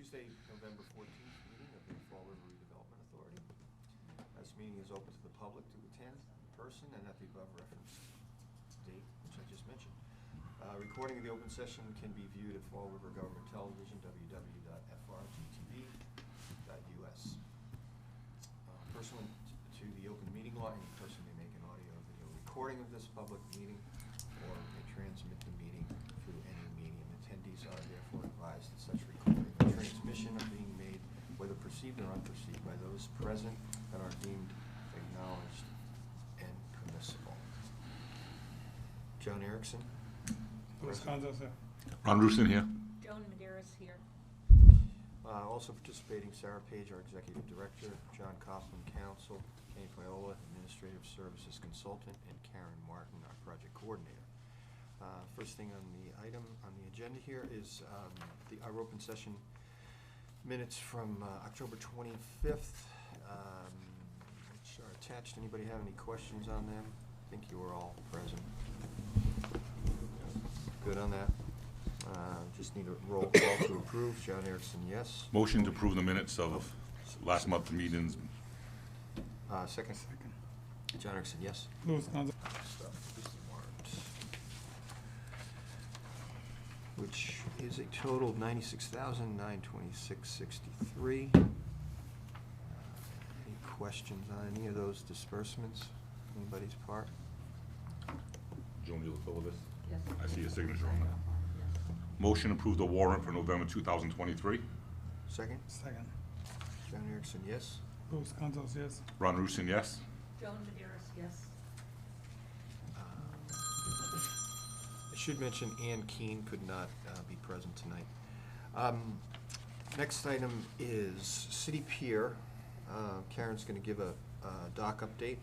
Tuesday, November 14th meeting of the Fall River Redevelopment Authority. This meeting is open to the public to attend in person and at the above referenced date, which I just mentioned. Recording of the open session can be viewed at Fall River Government Television, www.frgtv.us. Pursuant to the open meeting law, any person may make an audio or video recording of this public meeting or may transmit the meeting through any medium. Attendees are therefore advised that such recording and transmission are being made, whether perceived or unperceived, by those present and are deemed acknowledged and permissible. John Erickson. Ron Rusin here. Joan Medeiros here. Also participating, Sarah Page, our Executive Director, John Kaufman, Counsel, Kenny Paola, Administrative Services Consultant, and Karen Martin, our Project Coordinator. First thing on the item on the agenda here is our open session minutes from October 25th, which are attached. Anybody have any questions on them? I think you were all present. Good on that. Just need a roll call to approve. John Erickson, yes. Motion to approve the minutes of last month's meetings. Second. John Erickson, yes. Which is a total of $96,926.63. Any questions on any of those disbursements? Anybody's part? Joan, you look over this? Yes. I see your signature on that. Motion to approve the warrant for November 2023. Second. John Erickson, yes. Louis Contos, yes. Ron Rusin, yes. Joan Medeiros, yes. I should mention Ann Keene could not be present tonight. Next item is City Pier. Karen's going to give a dock update.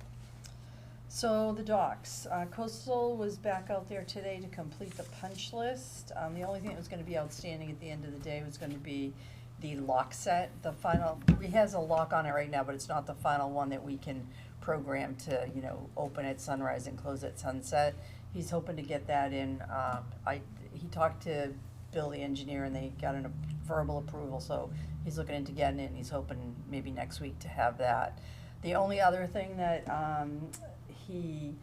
So the docks, Coastal was back out there today to complete the punch list. The only thing that was gonna be outstanding at the end of the day was gonna be the lock set. The final, he has a lock on it right now, but it's not the final one that we can program to, open at sunrise and close at sunset. He's hoping to get that in. He talked to Bill, the engineer, and they got a verbal approval, so he's looking into getting it, and he's hoping maybe next week to have that. The only other thing that, he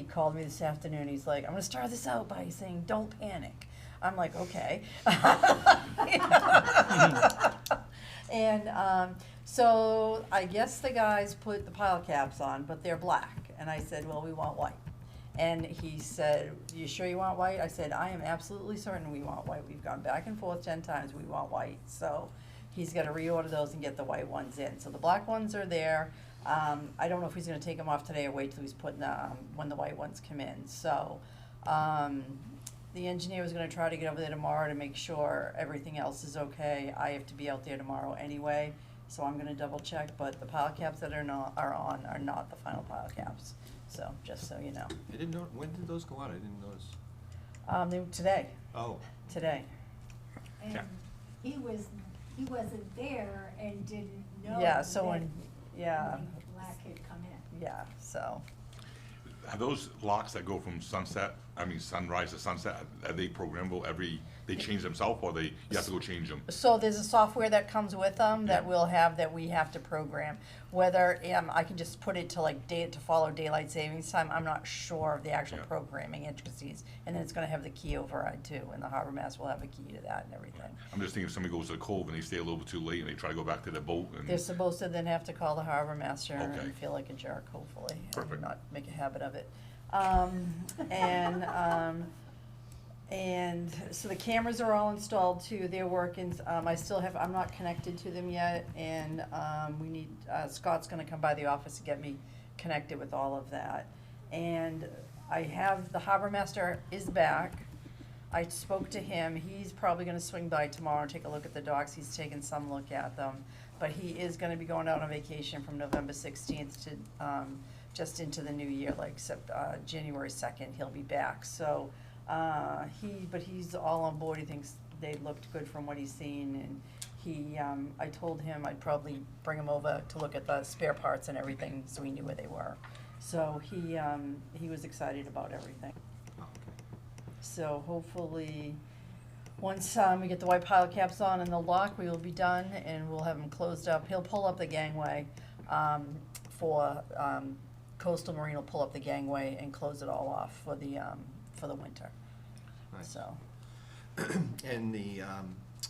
called me this afternoon. He's like, I'm going to start this out by saying, don't panic. I'm like, okay. And so I guess the guys put the pile caps on, but they're black. And I said, well, we want white. And he said, you sure you want white? I said, I am absolutely certain we want white. We've gone back and forth 10 times. We want white. So he's got to reorder those and get the white ones in. So the black ones are there. I don't know if he's going to take them off today or wait till he's putting when the white ones come in. So the engineer was going to try to get over there tomorrow to make sure everything else is okay. I have to be out there tomorrow anyway, so I'm going to double check. But the pile caps that are not the final pile caps. So just so you know. I didn't know. When did those go out? I didn't notice. Today. Oh. Today. And he wasn't there and didn't know. Yeah. So when. Yeah. Black had come in. Yeah. So. Are those locks that go from sunrise to sunset, are they programmable they change themselves, or you have to go change them? So there's a software that comes with them that Yeah. we'll have that we have to program. Whether I can just put it to to follow daylight savings time. I'm not sure of the actual Yeah. programming intricacies. And then it's going to have the key override too, and the harbor master will have a key to that and everything. I'm just thinking if somebody goes to the cove and they stay a little bit too late and they try to go back to their boat. They're supposed to then have to call the harbor master Okay. and feel like a jerk, hopefully, Perfect. and not make a habit of it. And so the cameras are all installed too. They're working. I'm not connected to them yet, and we need Scott's going to come by the office to get me connected with all of that. And I have the harbor master is back. I spoke to him. He's probably going to swing by tomorrow and take a look at the docks. He's taken some look at them, but he is going to be going out on vacation from November 16th to just into the new year, like January 2nd. He'll be back. So he's all on board. He thinks they looked good from what he's seen, and I told him I'd probably bring him over to look at the spare parts and everything, so he knew where they were. So he was excited about everything. Oh, okay. So hopefully Once, we get the white pile caps on and the lock, we will be done, and we'll have him closed up. He'll pull up the gangway, Coastal Marine will pull up the gangway and close it all off for the winter, Nice. so. And the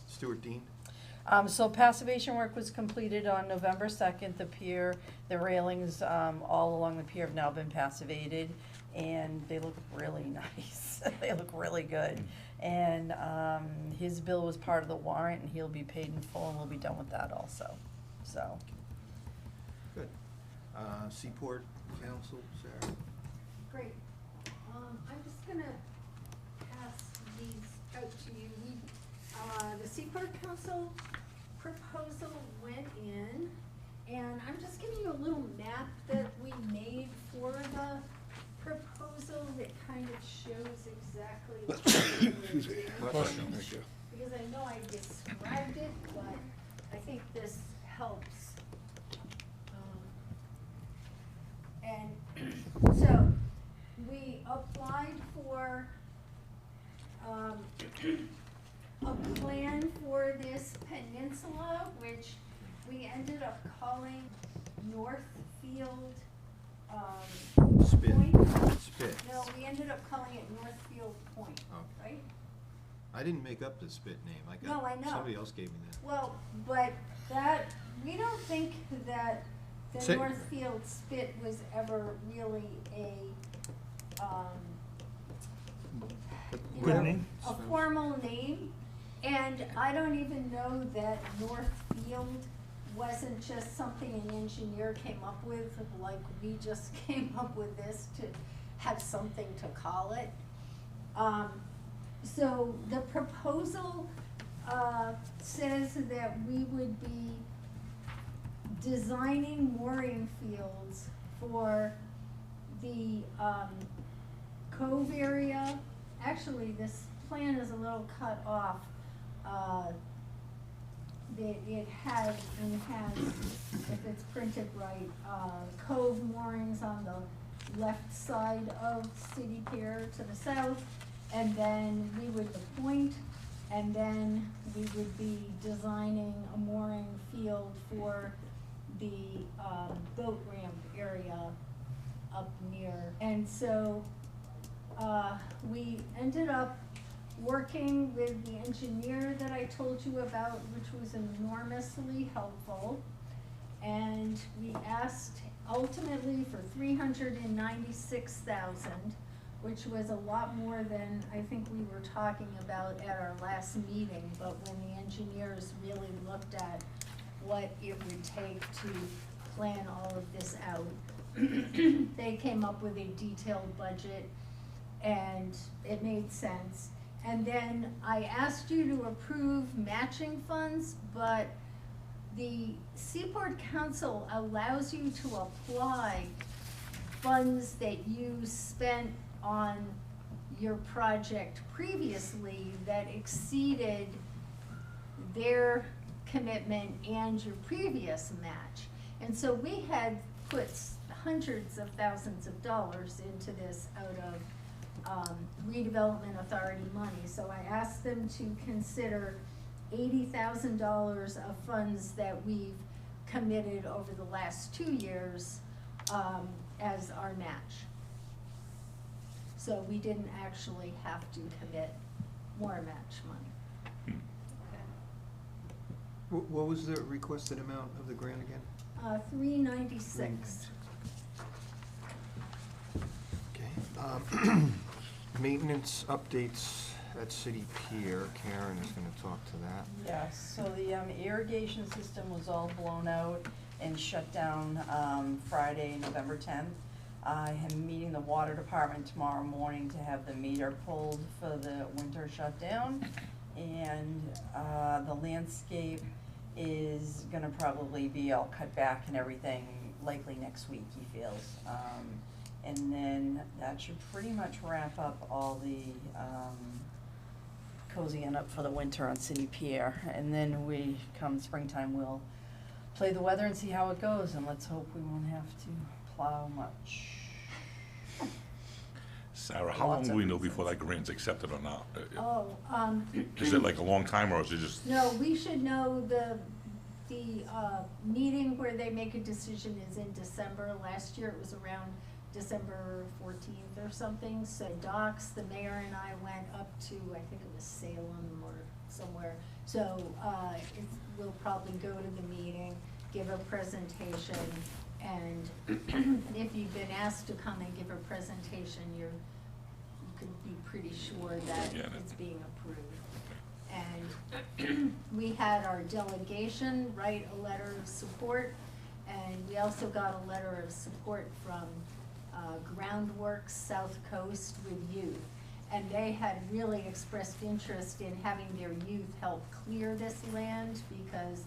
Stuart Dean? So passivation work was completed on November 2nd. The pier, the railings, all along the pier have now been passivated, and they look really nice. They look really good. And his bill was part of the warrant, and he'll be paid in full, and we'll be done with that also, so. Good. Seaport Council, Sarah? Great. I'm just gonna pass these out to you. The Seaport Council proposal went in, and I'm just giving you a little map that we made for the proposal that kind of shows exactly what we're doing. Question. Because I know I described it, but I think this helps. And so, we applied for, a plan for this peninsula, which we ended up calling Northfield, Spit. Point. Spit. No, we ended up calling it Northfield Point, Okay. right? I didn't make up the Spit name. No, I know. Somebody else gave me that. Well, but that, we don't think that the Say- Northfield Spit was ever really a, you Good know, name? a formal name. And I don't even know that Northfield wasn't just something an engineer came up with, like we just came up with this to have something to call it. So the proposal, says that we would be designing mooring fields for the, cove area. Actually, this plan is a little cut off. It has, if it's printed right, cove moorings on the left side of City Pier to the south, and then we would point, and then we would be designing a mooring field for the, boat ramp area up near. And so, we ended up working with the engineer that I told you about, which was enormously helpful. And we asked ultimately for $396,000, which was a lot more than I think we were talking about at our last meeting. But when the engineers really looked at what it would take to plan all of this out, they came up with a detailed budget, and it made sense. And then I asked you to approve matching funds, but the Seaport Council allows you to apply funds that you spent on your project previously that exceeded their commitment and your previous match. And so we had put hundreds of thousands of dollars into this out of Redevelopment Authority money. So I asked them to consider $80,000 of funds that we've committed over the last 2 years as our match. So we didn't actually have to commit more match money. Okay. What was the requested amount of the grant again? $396. Okay. Maintenance updates at City Pier. Karen is gonna talk to that. Yes, so the irrigation system was all blown out and shut down Friday, November 10th. I am meeting the water department tomorrow morning to have the meter pulled for the winter shutdown. And the landscape is gonna probably be all cut back and everything likely next week, he feels. And then that should pretty much wrap up all the cozying up for the winter on City Pier. And then come springtime, we'll play the weather and see how it goes, and let's hope we won't have to plow much. Sarah, how long will we know before that grant's accepted or not? Oh, Is it like a long time, or is it just, no, we should know the meeting where they make a decision is in December. Last year it was around December 14th or something. So docs, the mayor and I went up to, I think it was Salem or somewhere. So we'll probably go to the meeting, give a presentation, and if you've been asked to come and give a presentation, you could be pretty sure that Yeah, it's being approved. And we had our delegation write a letter of support, and we also got a letter of support from Groundworks South Coast with youth. And they had really expressed interest in having their youth help clear this land because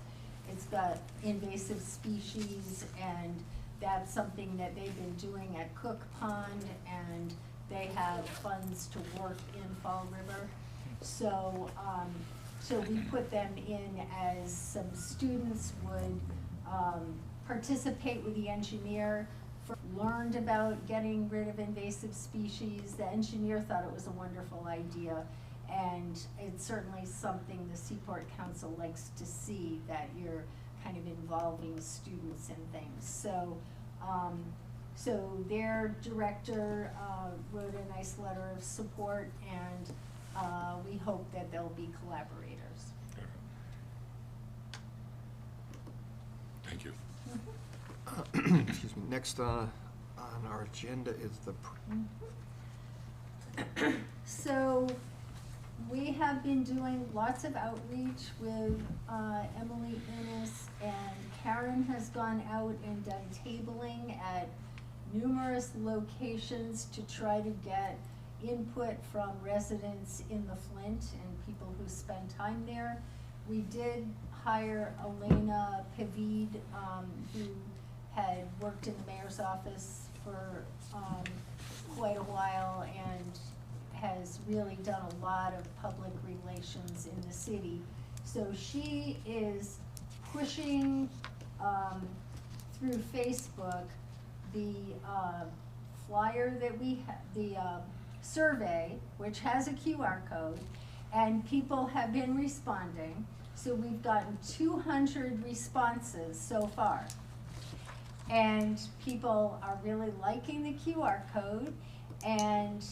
it's got invasive species, and that's something that they've been doing at Cook Pond, and they have funds to work in Fall River. So, so we put them in as some students would participate with the engineer, learned about getting rid of invasive species. The engineer thought it was a wonderful idea, and it's certainly something the Seaport Council likes to see, that you're kind of involving students in things. So, so their director wrote a nice letter of support, and we hope that they'll be collaborators. thank you. Excuse me, next on our agenda is the, So we have been doing lots of outreach with Emily Innes, and Karen has gone out and done tabling at numerous locations to try to get input from residents in the Flint and people who spend time there. We did hire Elena Pavid, who had worked in the mayor's office for quite a while and has really done a lot of public relations in the city. So she is pushing through Facebook the flyer that we have, the survey, which has a QR code, and people have been responding. So we've gotten 200 responses so far. And people are really liking the QR code, and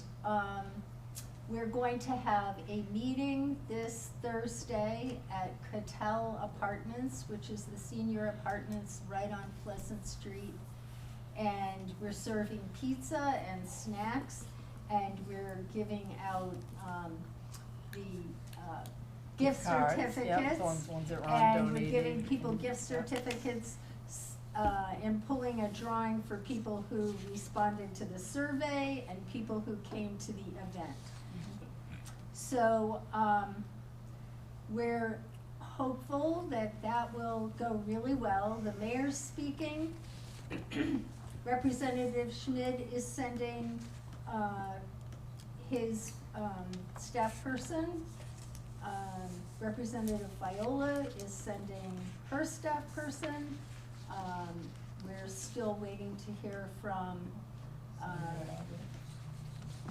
we're going to have a meeting this Thursday at Cattell Apartments, which is the senior apartments right on Pleasant Street. And we're serving pizza and snacks, and we're giving out the gift Cards, certificates. yep, the ones that Ron And we're donated. giving people gift certificates, and pulling a drawing for people who responded to the survey and people who came to the event. So we're hopeful that that will go really well. The mayor's speaking. Representative Schmid is sending his staff person. Representative Viola is sending her staff person. We're still waiting to hear from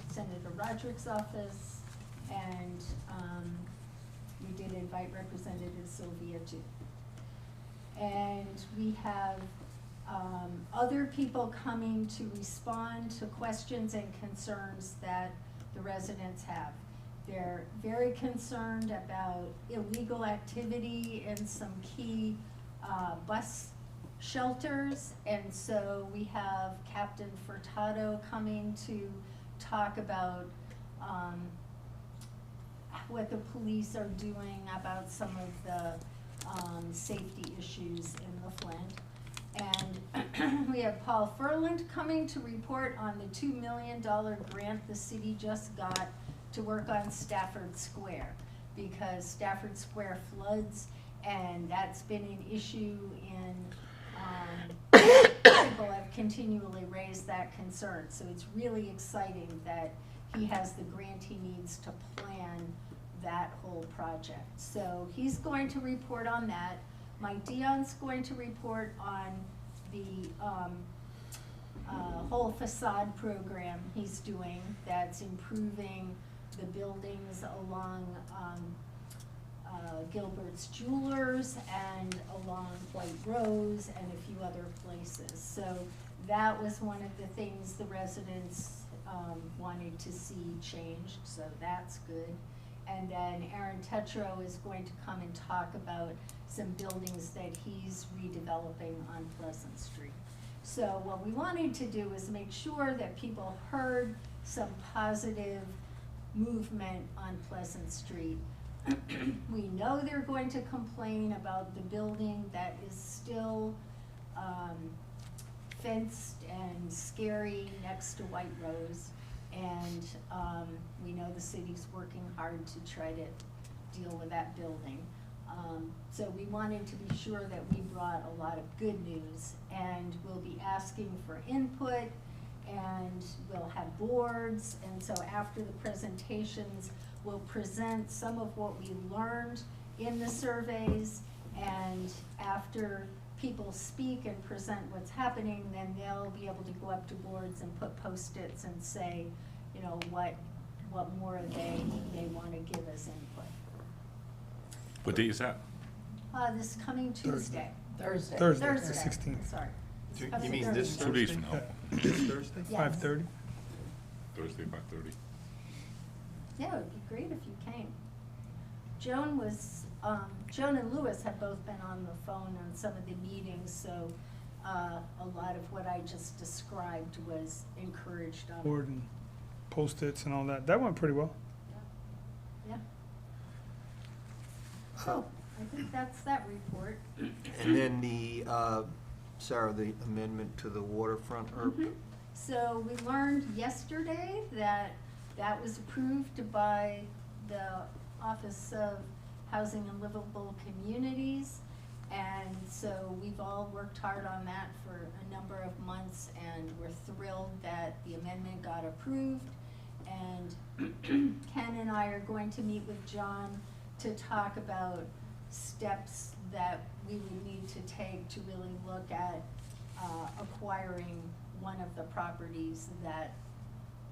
Senator Roderick's office, and we did invite Representative Sylvia too. And we have other people coming to respond to questions and concerns that the residents have. They're very concerned about illegal activity in some key bus shelters, and so we have Captain Furtado coming to talk about what the police are doing about some of the safety issues in the Flint. And we have Paul Furland coming to report on the $2 million grant the city just got to work on Stafford Square, because Stafford Square floods, and that's been an issue in, people have continually raised that concern. So it's really exciting that he has the grant he needs to plan that whole project. So he's going to report on that. Mike Dion's going to report on the whole facade program he's doing that's improving the buildings along, Gilbert's Jewelers and along White Rose and a few other places. So that was one of the things the residents, wanted to see changed, so that's good. And then Aaron Tetro is going to come and talk about some buildings that he's redeveloping on Pleasant Street. So what we wanted to do is make sure that people heard some positive movement on Pleasant Street. We know they're going to complain about the building that is still fenced and scary next to White Rose. And we know the city's working hard to try to deal with that building. So we wanted to be sure that we brought a lot of good news, and we'll be asking for input, and we'll have boards, and so after the presentations, we'll present some of what we learned in the surveys, and after people speak and present what's happening, then they'll be able to go up to boards and put Post-its and say, you know, what more they wanna give as input. What date is that? This coming Tuesday. Thursday. Thursday, Thursday, 16th. sorry. You Coming mean this Thursday. 2 days from now. This Thursday? Yes. 5:30? Thursday, 5:30. Yeah, it would be great if you came. Joan and Louis have both been on the phone on some of the meetings, so, a lot of what I just described was encouraged on. Board and Post-its and all that. That went pretty well. Yeah. So, I think that's that report. And then the, Sarah, the amendment to the waterfront Mhm. So we learned yesterday that that was approved by the Office of Housing and Livable Communities. And so we've all worked hard on that for a number of months, and we're thrilled that the amendment got approved. And Ken and I are going to meet with John to talk about steps that we would need to take to really look at acquiring one of the properties that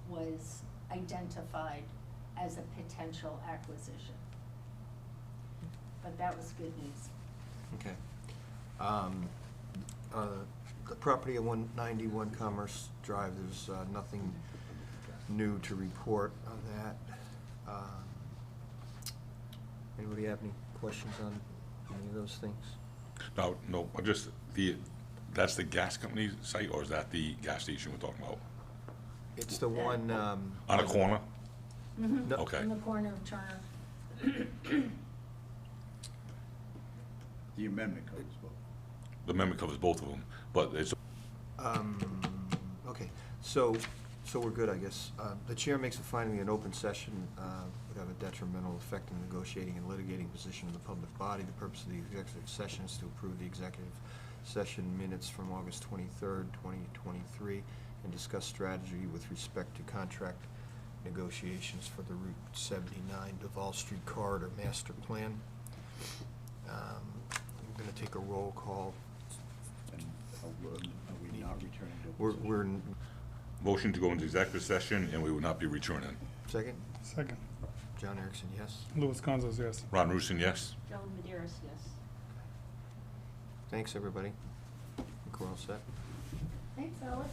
was identified as a potential acquisition. But that was good news. Okay. The property at 191 Commerce Drive, there's nothing new to report on that. Anybody have any questions on any of those things? No, that's the gas company's site, or is that the gas station we're talking about? It's the one, On a corner? Mhm. No. Okay. In the corner of Turner. The amendment covers both. The amendment covers both of them, but it's, okay, so we're good, I guess. The chair makes a finding an open session would have a detrimental effect in negotiating and litigating position of the public body. The purpose of the executive session is to approve the executive session minutes from August 23rd, 2023, and discuss strategy with respect to contract negotiations for the Route 79 Duval Street Corridor Master Plan. I'm going to take a roll call. And are we not returning to? We're, motion to go into executive session, and we will not be returning. second? Second. John Erickson, yes. Louis Gonzalez, yes. Ron Rusin, yes? Joan Maderas, yes. Thanks, everybody. I think we're all set. Thanks, Alex.